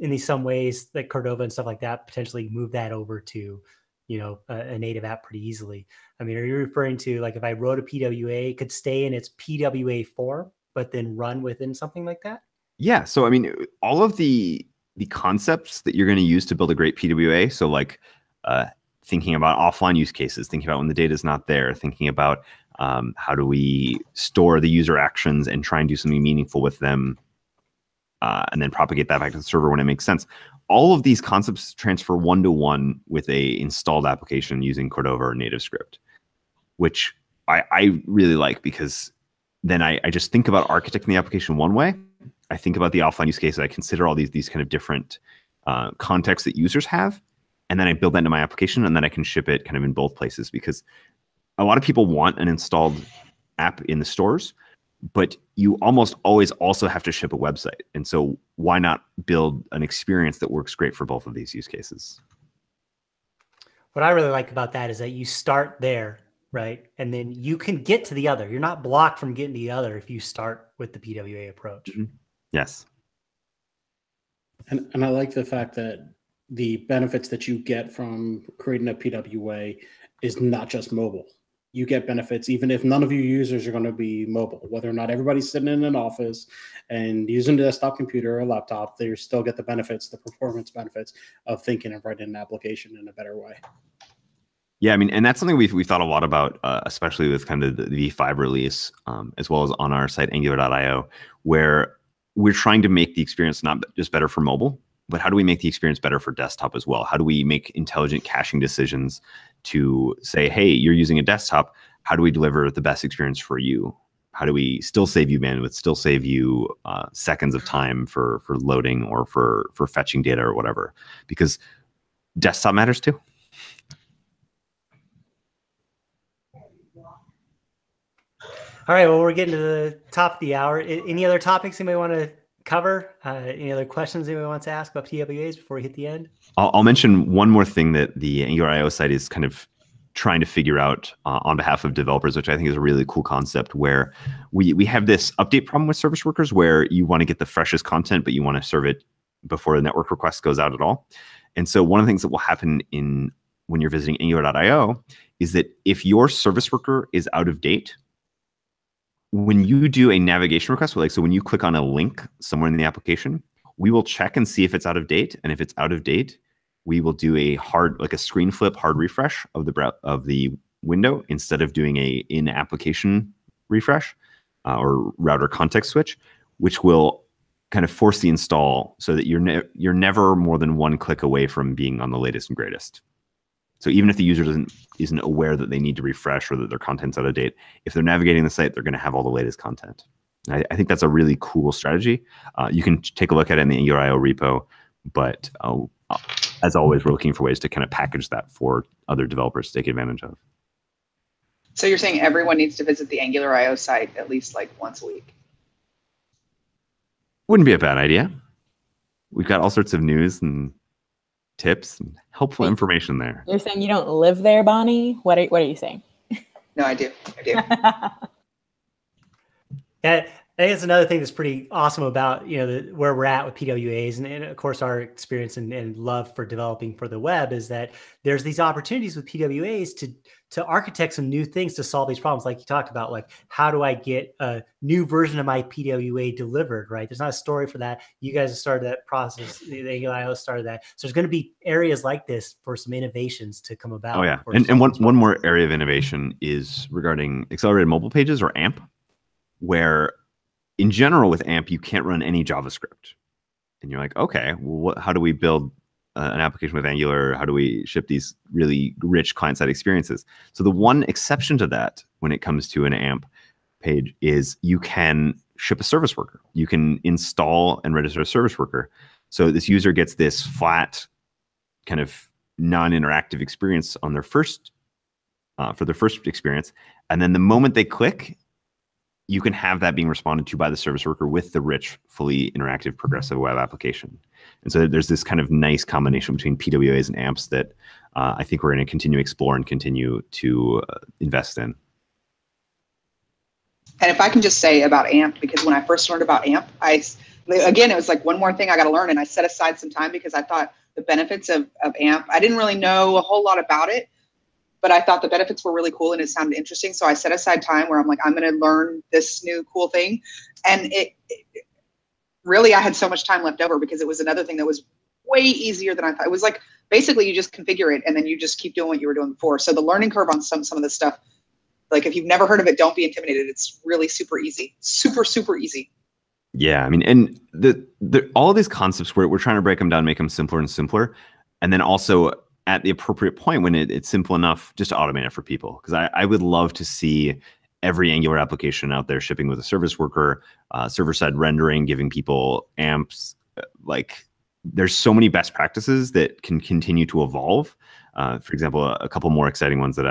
in some ways, like Cordova and stuff like that, potentially move that over to, a native app pretty easily. I mean, are you referring to, like, if I wrote a PWA, it could stay in its PWA form, but then run within something like that? Yeah. So, I mean, all of the concepts that you're going to use to build a great PWA, so like thinking about offline use cases, thinking about when the data is not there, thinking about how do we store the user actions and try and do something meaningful with them, and then propagate that back to the server when it makes sense. All of these concepts transfer one-to-one with a installed application using Cordova or NativeScript, which I really like, because then I just think about architecting the application one way. I think about the offline use cases. I consider all these kind of different contexts that users have, and then I build that into my application, and then I can ship it kind of in both places, because a lot of people want an installed app in the stores, but you almost always also have to ship a website. And so why not build an experience that works great for both of these use cases? what I really like about that is that you start there, right? And then you can get to the other. You're not blocked from getting to the other if you start with the PWA approach. Yes. And I like the fact that the benefits that you get from creating a PWA is not just mobile. You get benefits even if none of your users are going to be mobile, whether or not everybody's sitting in an office and using a desktop computer or a laptop, they still get the benefits, the performance benefits of thinking and writing an application in a better way. Yeah, I mean, and that's something we've thought a lot about, especially with kind of the V5 release, as well as on our site, angular.io, where we're trying to make the experience not just better for mobile, but how do we make the experience better for desktop as well? How do we make intelligent caching decisions to say, hey, you're using a desktop, how do we deliver the best experience for you? How do we still save you bandwidth, still save you seconds of time for loading or for fetching data or whatever? Because desktop matters too. All right, well, we're getting to the top of the hour. Any other topics anybody want to cover? Any other questions anybody wants to ask about PWAs before we hit the end? I'll mention one more thing that the AngularIO site is kind of trying to figure out on behalf of developers, which I think is a really cool concept, where we have this update problem with service workers where you want to get the freshest content, but you want to serve it before the network request goes out at all. And so one of the things that will happen when you're visiting angular.io is that if your service worker is out of date, when you do a navigation request, so when you click on a link somewhere in the application, we will check and see if it's out of date. And if it's out of date, we will do a screen flip hard refresh of the window instead of doing a in-application refresh or router context switch, which will kind of force the install so that you're never more than one click away from being on the latest and greatest. So even if the user isn't aware that they need to refresh or that their content's out of date, if they're navigating the site, they're going to have all the latest content. I think that's a really cool strategy. You can take a look at it in the AngularIO repo, but as always, we're looking for ways to kind of package that for other developers to take advantage of. So you're saying everyone needs to visit the AngularIO site at least like once a week? Wouldn't be a bad idea. We've got all sorts of news and tips and helpful information there. You're saying you don't live there, Bonnie? What are you saying? No, I do. Yeah, I think it's another thing that's pretty awesome about where we're at with PWAs, and of course our experience and love for developing for the web is that there's these opportunities with PWAs to architect some new things to solve these problems, like you talked about, like how do I get a new version of my PWA delivered, right? There's not a story for that. You guys have started that process. The AngularIO started that. So there's going to be areas like this for some innovations to come about. Oh yeah, and one more area of innovation is regarding accelerated mobile pages, or AMP, where in general with AMP, you can't run any JavaScript. And you're like, okay, well, how do we build an application with Angular? How do we ship these really rich client-side experiences? So the one exception to that when it comes to an AMP page is you can ship a service worker. You can install and register a service worker. So this user gets this flat kind of non-interactive experience on their first, for their first experience. And then the moment they click, you can have that being responded to by the service worker with the rich, fully interactive, progressive web application. And so there's this kind of nice combination between PWAs and AMPs that I think we're going to continue to explore and continue to invest in. And if I can just say about AMP, because when I first learned about AMP, again, it was like one more thing I got to learn, and I set aside some time because I thought the benefits of AMP, I didn't really know a whole lot about it, but I thought the benefits were really cool and it sounded interesting. So I set aside time where I'm like, I'm going to learn this new cool thing. And it really, I had so much time left over because it was another thing that was way easier than I thought. It was like, basically you just configure it and then you just keep doing what you were doing before. So the learning curve on some of this stuff, like if you've never heard of it, don't be intimidated. It's really super easy, super, super easy. Yeah, I mean, and all of these concepts, we're trying to break them down, make them simpler and simpler. And then also at the appropriate point when it's simple enough just to automate it for people. Because I would love to see every Angular application out there shipping with a service worker, server-side rendering, giving people AMPs. Like there's so many best practices that can continue to evolve. For example, a couple more exciting ones that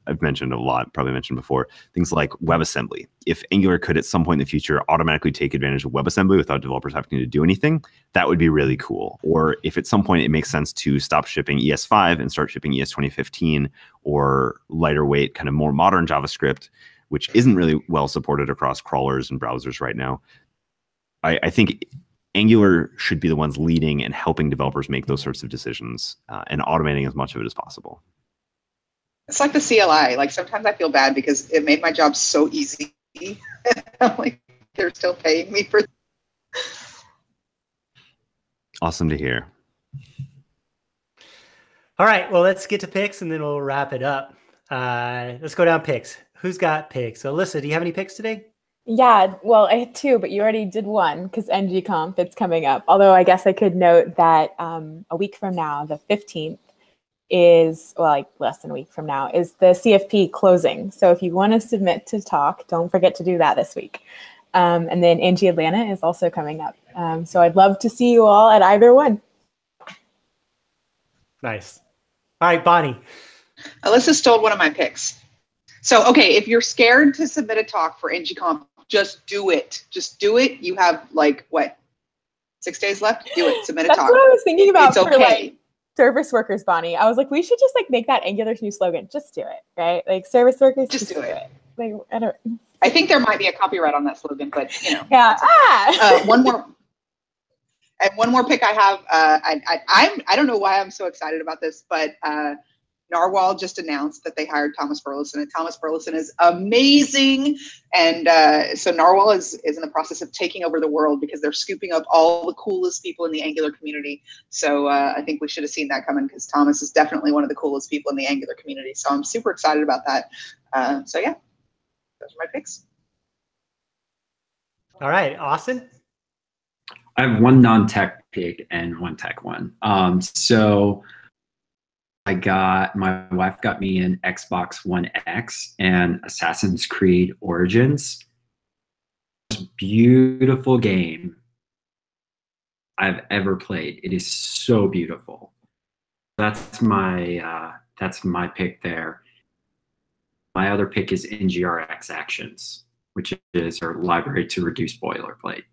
I've mentioned a lot, probably mentioned before, things like WebAssembly. If Angular could at some point in the future automatically take advantage of WebAssembly without developers having to do anything, that would be really cool. Or if at some point it makes sense to stop shipping ES5 and start shipping ES 2015 or lighter weight, kind of more modern JavaScript, which isn't really well supported across crawlers and browsers right now, I think Angular should be the ones leading and helping developers make those sorts of decisions and automating as much of it as possible. It's like the CLI. Like sometimes I feel bad because it made my job so easy. I'm like, they're still paying me for. Awesome to hear. All right, well, let's get to picks and then we'll wrap it up. Let's go down picks. Who's got picks? So, Alyssa, do you have any picks today? Yeah, well, I had two, but you already did one because ngConf, it's coming up. Although I guess I could note that a week from now, the 15th, is, well, like less than a week from now, is the CFP closing. So if you want to submit to talk, don't forget to do that this week. And then NG Atlanta is also coming up. So I'd love to see you all at either one. Nice. All right, Bonnie. Alyssa stole one of my picks. So, okay, if you're scared to submit a talk for ngConf, just do it. Just do it. You have like, what, 6 days left? Do it. Submit a talk. That's what I was thinking about It's for okay. like service workers, Bonnie. I was like, we should just like make that Angular's new slogan. Just do it, right? Like service workers, Just do it. Like, I don't. I think there might be a copyright on that slogan, but you know. Yeah. One more. And one more pick I have. I don't know why I'm so excited about this, but Narwhal just announced that they hired Thomas Burleson, and Thomas Burleson is amazing. And so Narwhal is in the process of taking over the world because they're scooping up all the coolest people in the Angular community. So I think we should have seen that coming because Thomas is definitely one of the coolest people in the Angular community. So I'm super excited about that. So yeah, those are my picks. All right, Austin. I have one non-tech pick and one tech one. So my wife got me an Xbox One X and Assassin's Creed Origins. Most beautiful game I've ever played. It is so beautiful. That's my pick there. My other pick is ngRx Actions, which is our library to reduce boilerplate.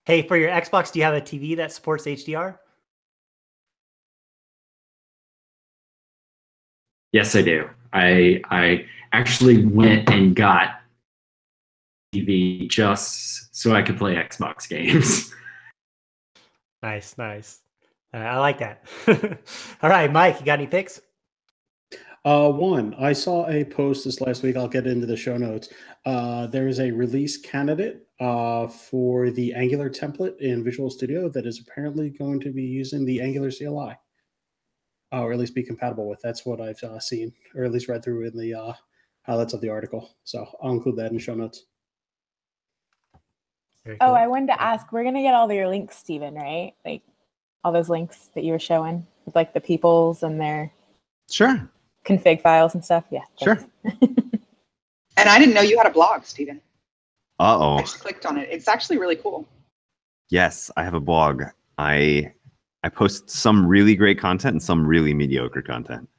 Hey, for your Xbox, do you have a TV that supports HDR? Yes, I do. I actually went and got TV just so I could play Xbox games. Nice, nice. I like that. All right, Mike, you got any picks? One, I saw a post this last week. I'll get into the show notes. There is a release candidate for the Angular template in Visual Studio that is apparently going to be using the Angular CLI, or at least be compatible with. That's what I've seen, or at least read through in the highlights of the article. So I'll include that in the show notes. Very cool. Oh, I wanted to ask, we're going to get all your links, Stephen, right? Like all those links that you were showing with like the peoples and their Sure. config files and stuff. Yeah. Sure. And I didn't know you had a blog, Stephen. I Uh-oh. just clicked on it. It's actually really cool. Yes, I have a blog. I post some really great content and some really mediocre content.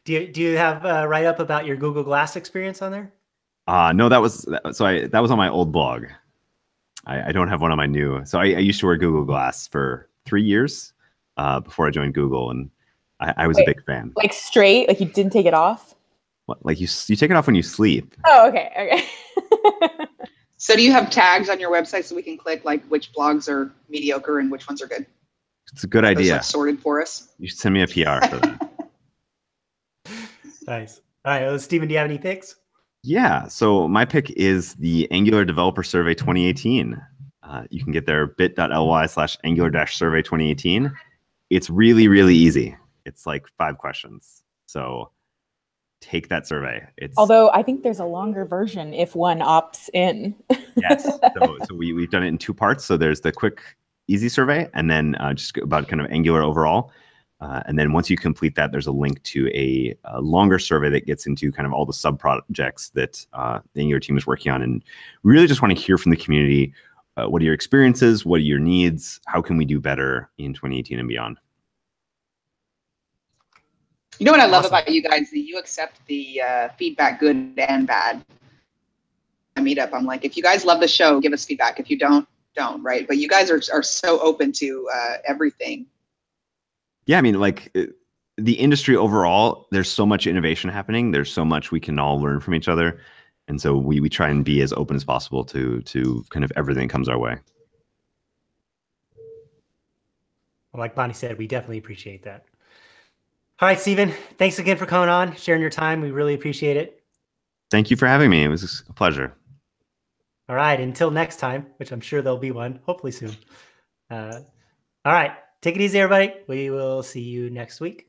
Do you have a write-up about your Google Glass experience on there? No, that was on my old blog. I don't have one on my new. So I used to wear Google Glass for 3 years before I joined Google, and I was a big fan. Like straight, like you didn't take it off? What, like you take it off when you sleep. Oh, okay. So do you have tags on your website so we can click like which blogs are mediocre and which ones are good? It's a good Those idea. like sorted for us. You should send me a PR for that. Nice. All right, well, Stephen, do you have any picks? Yeah, so my pick is the Angular Developer Survey 2018. You can get there bit.ly/Angular-Survey 2018. It's really, really easy. It's like 5 questions. So take that survey. Although I think there's a longer version if one opts in. Yes. So we've done it in 2 parts. So there's the quick, easy survey, and then just about kind of Angular overall. And then once you complete that, there's a link to a longer survey that gets into kind of all the sub projects that the Angular team is working on. And we really just want to hear from the community what are your experiences? What are your needs? How can we do better in 2018 and beyond? You know what I love Awesome. about you guys? That you accept the feedback, good and bad. I meet up. I'm like, if you guys love the show, give us feedback. If you don't, right? But you guys are so open to everything. Yeah, I mean, like the industry overall, there's so much innovation happening. There's so much we can all learn from each other. And so we try and be as open as possible to kind of everything that comes our way. Well, like Bonnie said, we definitely appreciate that. All right, Stephen, thanks again for coming on, sharing your time. We really appreciate it. Thank you for having me. It was a pleasure. All right, until next time, which I'm sure there'll be one, hopefully soon. All right, take it easy, everybody. We will see you next week.